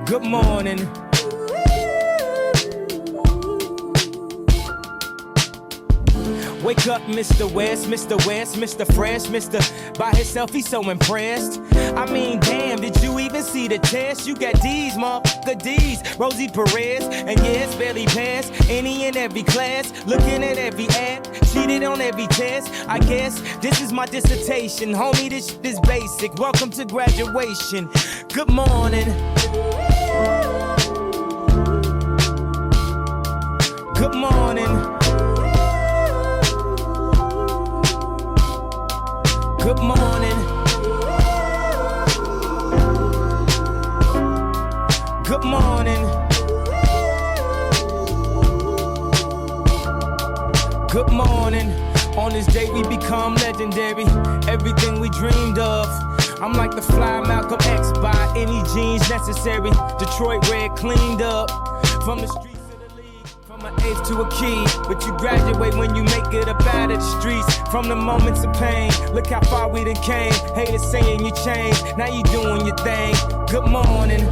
Good morning. Wake up, Mr. West, Mr. West, Mr. Fresh, Mr. By himself, he's so impressed. I mean, damn, did you even see the test? You got D's, motherfucker D's. Rosie Perez, and yeah, it's barely passed. Any and every class, looking at every app, cheated on every test. I guess this is my dissertation. Homie, this shit is basic. Welcome to graduation. Good morning. Good morning. Good morning. Good morning. Good morning. On this day we become legendary. Everything we dreamed of. I'm like the fly Malcolm X by any jeans necessary. Detroit red cleaned up. From the streets to the league. From an eighth to a key. But you graduate when you make it up out of the streets. From the moments of pain. Look how far we done came. Haters saying you changed. Now you doing your thing. Good morning.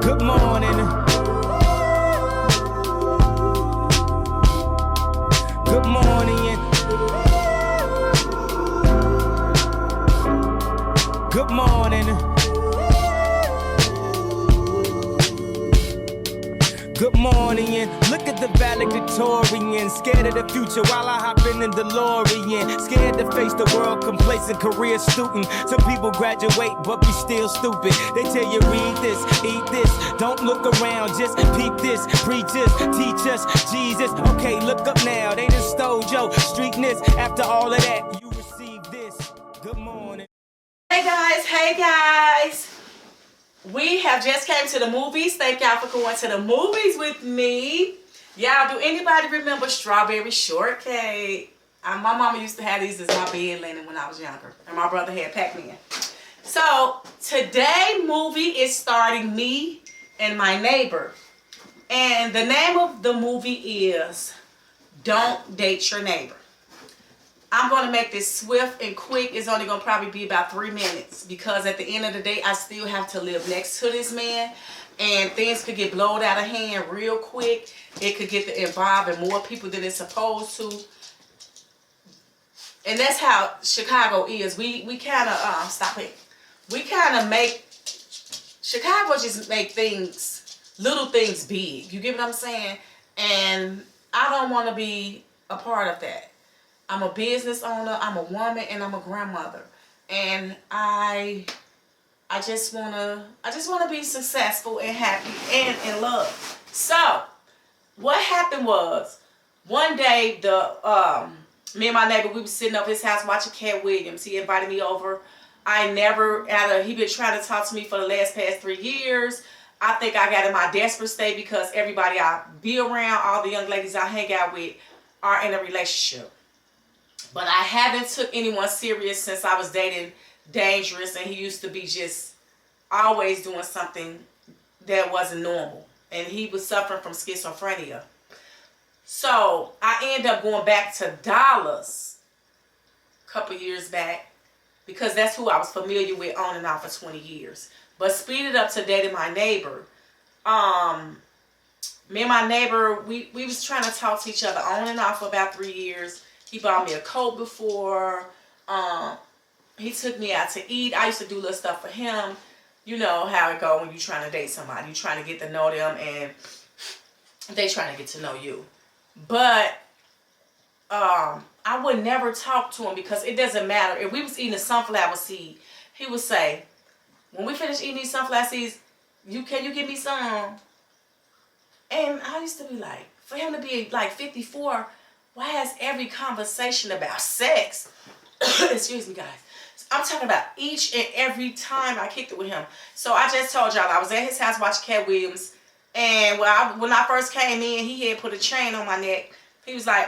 Good morning. Good morning. Good morning. Good morning, and look at the valedictorian. Scared of the future while I hop in the DeLorean. Scared to face the world, complacent career student. Some people graduate but be still stupid. They tell you read this, eat this. Don't look around, just peep this. Preach us, teach us, Jesus. Okay, look up now, they just stole your streetness. After all of that, you receive this. Good morning. Hey guys. We have just came to the movies. Thank y'all for going to the movies with me. Y'all, do anybody remember strawberry shortcake? My mama used to have these as my bed linen when I was younger. And my brother had Pac-Man. So, today movie is starring Me and My Neighbor. And the name of the movie is Don't Date Your Neighbor. I'm going to make this swift and quick. It's only going to probably be about 3 minutes because at the end of the day, I still have to live next to this man and things could get blown out of hand real quick. It could get to involving more people than it's supposed to. And that's how Chicago is. We kind of, stop it. We kind of make, Chicago just make things, little things big. You get what I'm saying? And I don't want to be a part of that. I'm a business owner, I'm a woman, and I'm a grandmother. And I just wanna be successful and happy and in love. So what happened was one day me and my neighbor, we was sitting up his house watching Cat Williams. He invited me over. He been trying to talk to me for the past 3 years. I think I got in my desperate state because everybody I be around, all the young ladies I hang out with are in a relationship. But I haven't took anyone serious since I was dating Dangerous, and he used to be just always doing something that wasn't normal. And he was suffering from schizophrenia. So I ended up going back to Dallas a couple years back because that's who I was familiar with on and off for 20 years. But speed it up to dating my neighbor. Me and my neighbor, we was trying to talk to each other on and off for about 3 years. He bought me a coat before. He took me out to eat. I used to do little stuff for him. You know how it go when you're trying to date somebody. You're trying to get to know them and they trying to get to know you. But I would never talk to him because it doesn't matter. If we was eating a sunflower seed, he would say, when we finish eating these sunflower seeds, can you give me some? And I used to be like, for him to be like 54, why is every conversation about sex? Excuse me, guys. I'm talking about each and every time I kicked it with him. So I just told y'all I was at his house watching Cat Williams. And when I first came in, he had put a chain on my neck. He was like,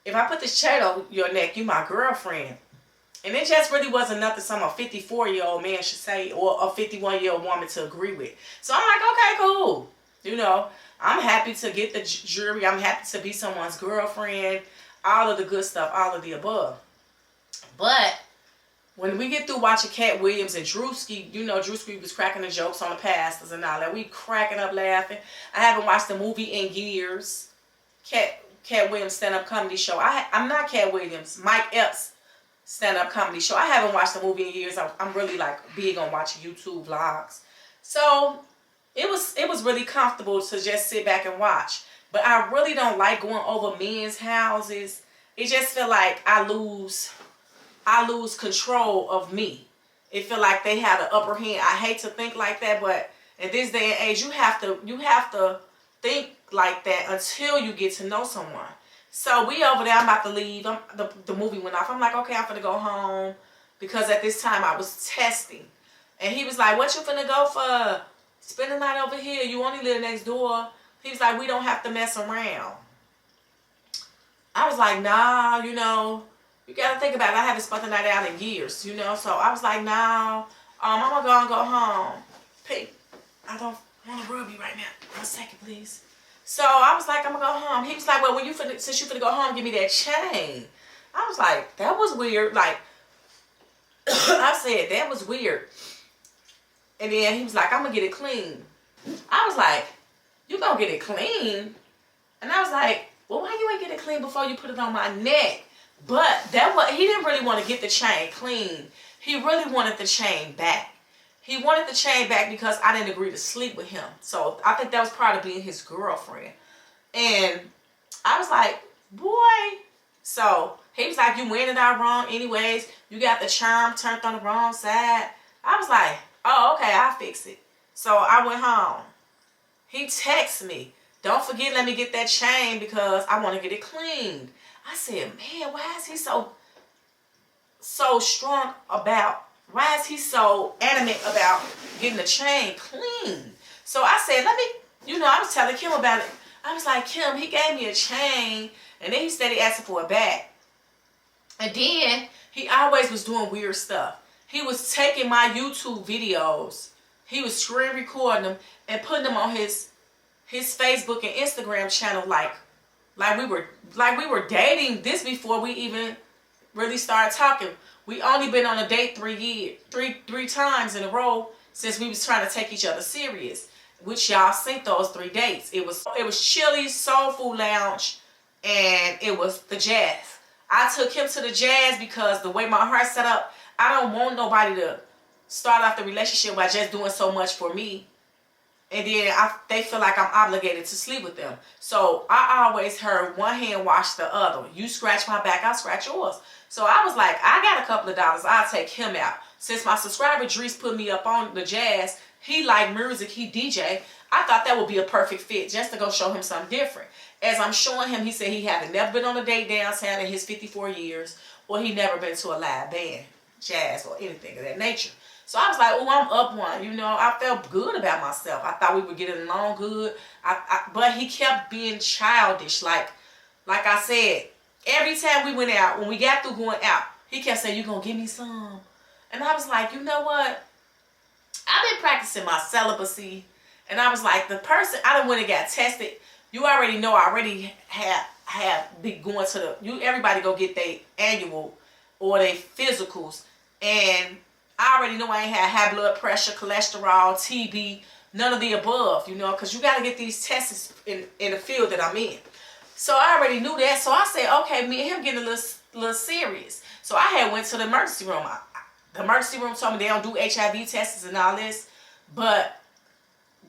if I put this chain on your neck, you my girlfriend. And it just really wasn't nothing some a 54-year-old man should say or a 51-year-old woman to agree with. So I'm like, okay, cool. You know, I'm happy to get the jury. I'm happy to be someone's girlfriend. All of the good stuff, all of the above. But when we get through watching Cat Williams and Drewski, you know, Drewski was cracking the jokes on the pastors and all that. We cracking up laughing. I haven't watched the movie in years. Cat Williams stand-up comedy show. I'm not Cat Williams. Mike Epps stand-up comedy show. I haven't watched the movie in years. I'm really like big on watching YouTube vlogs. So it was really comfortable to just sit back and watch. But I really don't like going over men's houses. It just feel like I lose control of me. It feel like they have the upper hand. I hate to think like that, but in this day and age, you have to think like that until you get to know someone. So we over there. I'm about to leave. The movie went off. I'm like, okay, I'm finna go home because at this time I was testing, and he was like, "What you finna go for? Spend the night over here. You only live next door." He was like, "We don't have to mess around." I was like, "Nah, you know." You gotta think about it. I haven't spent the night out in years, you know. So I was like, no, I'm gonna go home. Pete, I don't want to rub you right now. 1 second, please. So I was like, I'm gonna go home. He was like, well, since you finna go home, give me that chain. I was like, that was weird. Like, I said, that was weird. And then he was like, I'm gonna get it clean. I was like, you gonna get it clean? And I was like, well, why you ain't get it clean before you put it on my neck? But he didn't really want to get the chain clean. He really wanted the chain back. He wanted the chain back because I didn't agree to sleep with him. So I think that was part of being his girlfriend. And I was like, boy. So he was like, you wearing it out wrong anyways. You got the charm turned on the wrong side. I was like, oh, okay, I'll fix it. So I went home. He texted me, don't forget, let me get that chain because I want to get it cleaned. I said, man, why is he so strong about, why is he so adamant about getting the chain clean? So I said, I was telling Kim about it. I was like, Kim, he gave me a chain, and then he started asking for it back. And then he always was doing weird stuff. He was taking my YouTube videos, he was screen recording them and putting them on his Facebook and Instagram channel like we were dating this before we even really started talking. We only been on a date 3 times in a row since we was trying to take each other serious. Which y'all seen those 3 dates. It was Chili's Soul Food Lounge and it was the Jazz. I took him to the Jazz because the way my heart's set up, I don't want nobody to start off the relationship by just doing so much for me. And then they feel like I'm obligated to sleep with them. So I always heard one hand wash the other. You scratch my back, I'll scratch yours. So I was like, I got a couple of dollars, I'll take him out. Since my subscriber Dries put me up on the Jazz, he liked music, he DJ. I thought that would be a perfect fit just to go show him something different. As I'm showing him, he said he hadn't never been on a date downtown in his 54 years, or he never been to a live band, jazz, or anything of that nature. So I was like, oh, I'm up one. You know, I felt good about myself. I thought we were getting along good. But he kept being childish. Like I said, every time we went out, when we got through going out, he kept saying, you going to give me some? And I was like, you know what? I've been practicing my celibacy. And I was like, the person, I done went and got tested. You already know I already have been going to everybody go get their annual or their physicals. And I already know I ain't had high blood pressure, cholesterol, TB, none of the above, you know, because you got to get these tests in the field that I'm in. So I already knew that. So I said, okay, me and him getting a little serious. So I had went to the emergency room. The emergency room told me they don't do HIV tests and all this, but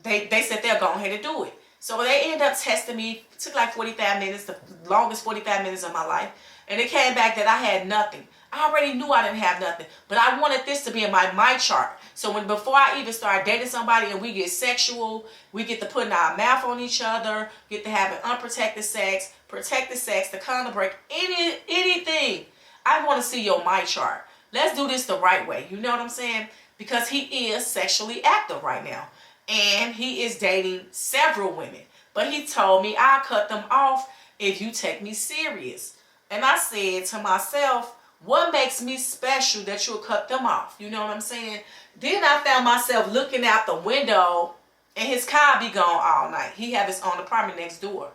they said they'll go ahead and do it. So they ended up testing me. It took like 45 minutes, the longest 45 minutes of my life. And it came back that I had nothing. I already knew I didn't have nothing, but I wanted this to be in my chart. So before I even start dating somebody and we get sexual, we get to putting our mouth on each other, get to having unprotected sex, protected sex, the condom break, anything. I want to see your my chart. Let's do this the right way. You know what I'm saying? Because he is sexually active right now. And he is dating several women. But he told me I'll cut them off if you take me serious. And I said to myself, what makes me special that you'll cut them off? You know what I'm saying? Then I found myself looking out the window and his car be gone all night. He have his own apartment next door.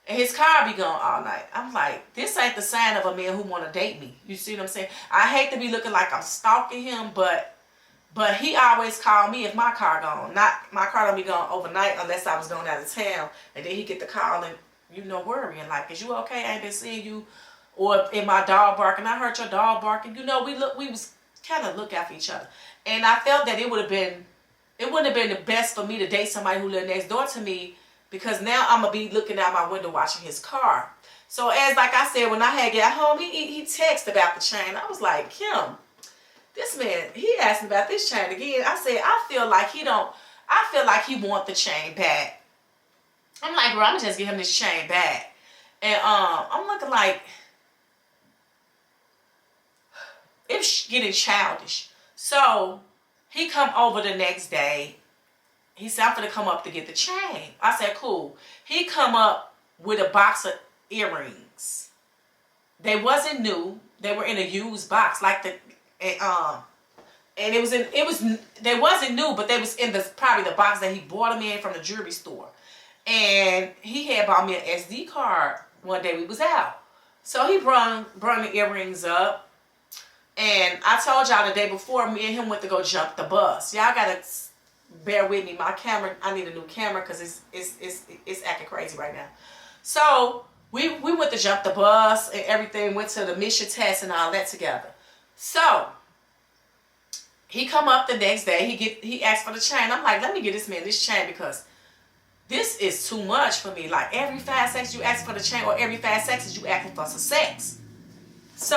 And his car be gone all night. I'm like, this ain't the sign of a man who want to date me. You see what I'm saying? I hate to be looking like I'm stalking him, but he always call me if my car gone. Not my car don't be gone overnight unless I was going out of town. And then he get the call and, worrying. Like, is you okay? I ain't been seeing you. Or in my dog barking. I heard your dog barking. We was kind of look after each other. And I felt that it wouldn't have been the best for me to date somebody who lived next door to me, because now I'm going to be looking out my window watching his car. So as like I said, when I had got home, he texted about the chain. I was like, Kim, this man, he asked me about this chain again. I said, I feel like he want the chain back. I'm like, bro, I'm gonna just give him this chain back. And I'm looking like it's getting childish. So he come over the next day. He said, I'm gonna come up to get the chain. I said, cool. He come up with a box of earrings. They wasn't new. They were in a used box, like and they wasn't new, but they was in probably the box that he bought them in from the jewelry store. And he had bought me an SD card one day we was out. So he brung the earrings up. And I told y'all the day before, me and him went to go jump the bus. Y'all gotta bear with me. My camera, I need a new camera because it's acting crazy right now. So we went to jump the bus and everything, went to the mission test and all that together. So he come up the next day, he asked for the chain. I'm like, let me get this man this chain because this is too much for me. Like every 5 seconds you ask for the chain, or every 5 seconds you asking for some sex. So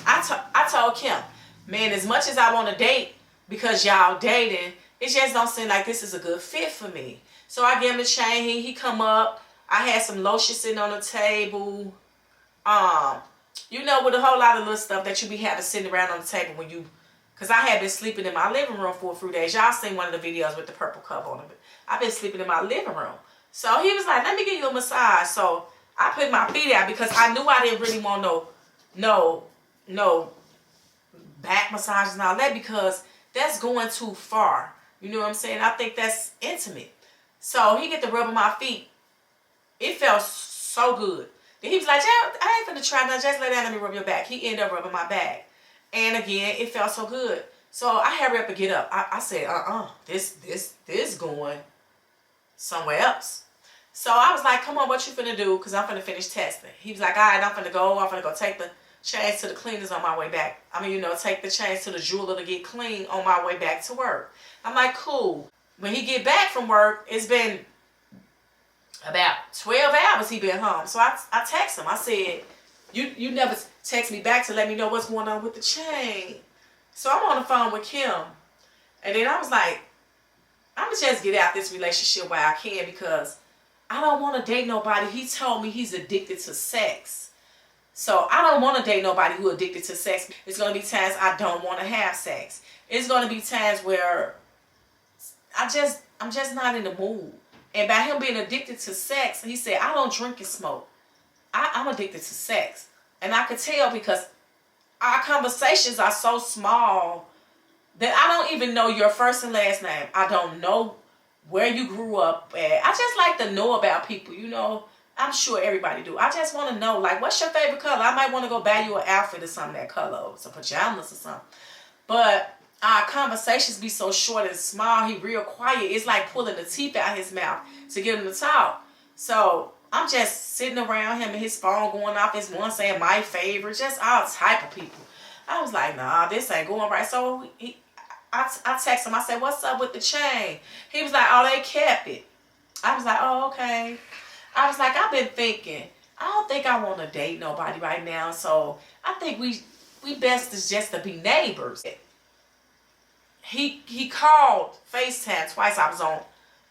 I told Kim, man, as much as I want to date because y'all dating, it just don't seem like this is a good fit for me. So I gave him the chain. He come up. I had some lotion sitting on the table. With a whole lot of little stuff that you be having sitting around on the table when you, because I had been sleeping in my living room for a few days. Y'all seen one of the videos with the purple cover on it. I've been sleeping in my living room. So he was like, let me give you a massage. So I put my feet out because I knew I didn't really want no back massages and all that, because that's going too far. You know what I'm saying? I think that's intimate. So he get to rubbing my feet. It felt so good. Then he was like, I ain't finna try now. Just lay down, let me rub your back. He ended up rubbing my back. And again, it felt so good. So I hurry up and get up. I said, this going somewhere else. So I was like, come on, what you finna do? Because I'm finna finish testing. He was like, all right, I'm finna go take the chains to the cleaners on my way back. Take the chains to the jeweler to get clean on my way back to work. I'm like, cool. When he get back from work, it's been about 12 hours he been home. So I text him. I said, you never text me back to let me know what's going on with the chain. So I'm on the phone with Kim. And then I was like, I'm going to just get out this relationship while I can, because I don't want to date nobody. He told me he's addicted to sex. So I don't want to date nobody who addicted to sex. It's going to be times I don't want to have sex. It's going to be times where I'm just not in the mood. And by him being addicted to sex, he said, I don't drink and smoke. I'm addicted to sex. And I could tell because our conversations are so small that I don't even know your first and last name. I don't know where you grew up at. I just like to know about people, I'm sure everybody do. I just want to know, like, what's your favorite color? I might want to go buy you an outfit or something that color, or some pajamas or something. But our conversations be so short and small. He real quiet. It's like pulling the teeth out his mouth to get him to talk. So I'm just sitting around him and his phone going off. His one saying my favorite, just all type of people. I was like, nah, this ain't going right. So I text him. I said, what's up with the chain? He was like, oh, they kept it. I was like, oh, okay. I was like, I've been thinking, I don't think I want to date nobody right now. So I think we best is just to be neighbors. He called FaceTime twice. I was on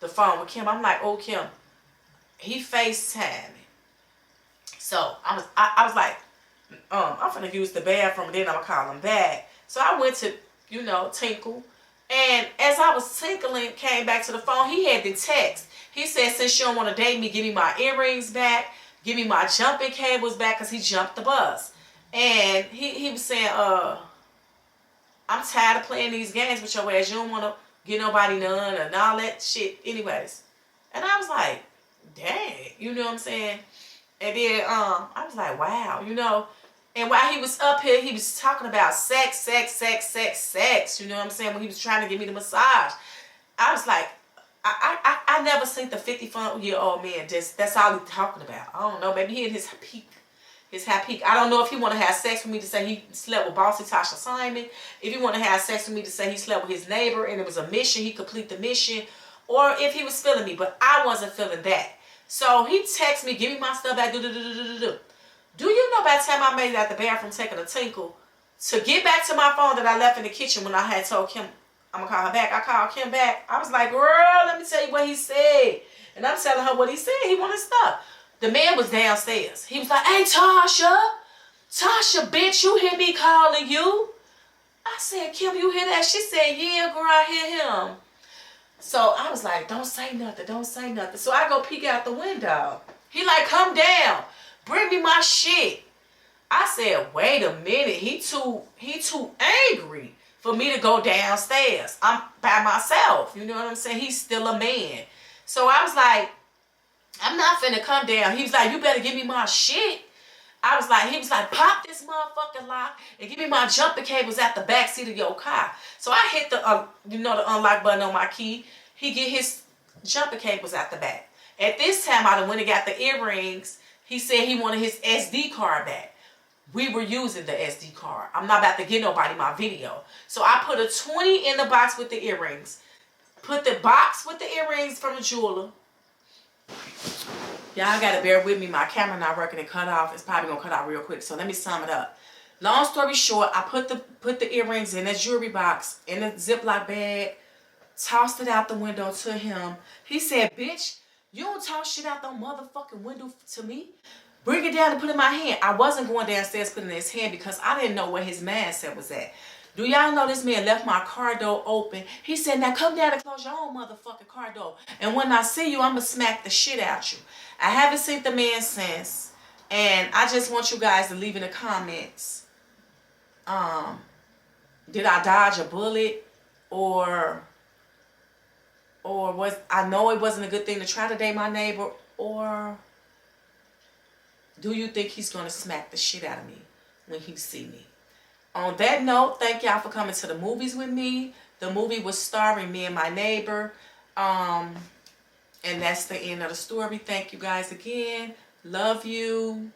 the phone with Kim. I'm like, oh, Kim, he FaceTime me. So I was like, I'm finna use the bathroom and then I'm gonna call him back. So I went to, tinkle. And as I was tinkling, came back to the phone, he had the text. He said, since you don't want to date me, give me my earrings back, give me my jumping cables back, because he jumped the bus. And he was saying, I'm tired of playing these games with your ass. You don't want to get nobody none and all that shit anyways. And I was like, dang, you know what I'm saying? And then I was like, wow, you know. And while he was up here, he was talking about sex, you know what I'm saying, when he was trying to give me the massage. I was like, I never seen the 54-year-old man that's all he's talking about. I don't know, maybe he in his peak. His high peak. I don't know if he want to have sex with me to say he slept with Bossy Tasha Simon. If he want to have sex with me to say he slept with his neighbor and it was a mission, he complete the mission. Or if he was feeling me, but I wasn't feeling that. So he texted me, give me my stuff back, Do you know by the time I made it out the bathroom taking a tinkle, to get back to my phone that I left in the kitchen when I had told Kim, I'm going to call her back. I called Kim back. I was like, girl, let me tell you what he said. And I'm telling her what he said. He wanted stuff. The man was downstairs. He was like, hey, Tasha, bitch, you hear me calling you? I said, Kim, you hear that? She said, yeah, girl, I hear him. So I was like, don't say nothing. So I go peek out the window. He like, come down. Bring me my shit. I said, wait a minute. He too angry for me to go downstairs. I'm by myself. You know what I'm saying? He's still a man. So I was like, I'm not finna come down. He was like, you better give me my shit. He was like, pop this motherfucking lock and give me my jumper cables at the back seat of your car. So I hit the, the unlock button on my key. He get his jumper cables at the back. At this time, I done went and got the earrings. He said he wanted his SD card back. We were using the SD card. I'm not about to give nobody my video. So I put a 20 in the box with the earrings. Put the box with the earrings from the jeweler. Y'all gotta bear with me. My camera not working. It cut off. It's probably gonna cut out real quick. So let me sum it up. Long story short, I put the earrings in that jewelry box in a Ziploc bag, tossed it out the window to him. He said, bitch, you don't toss shit out the motherfucking window to me. Bring it down and put it in my hand. I wasn't going downstairs putting it in his hand because I didn't know where his mindset was at. Do y'all know this man left my car door open? He said, now come down and close your own motherfucking car door. And when I see you, I'm going to smack the shit out you. I haven't seen the man since. And I just want you guys to leave in the comments. Did I dodge a bullet? Or was I know it wasn't a good thing to try to date my neighbor? Or do you think he's going to smack the shit out of me when he see me? On that note, thank y'all for coming to the movies with me. The movie was starring me and my neighbor. And that's the end of the story. Thank you guys again. Love you.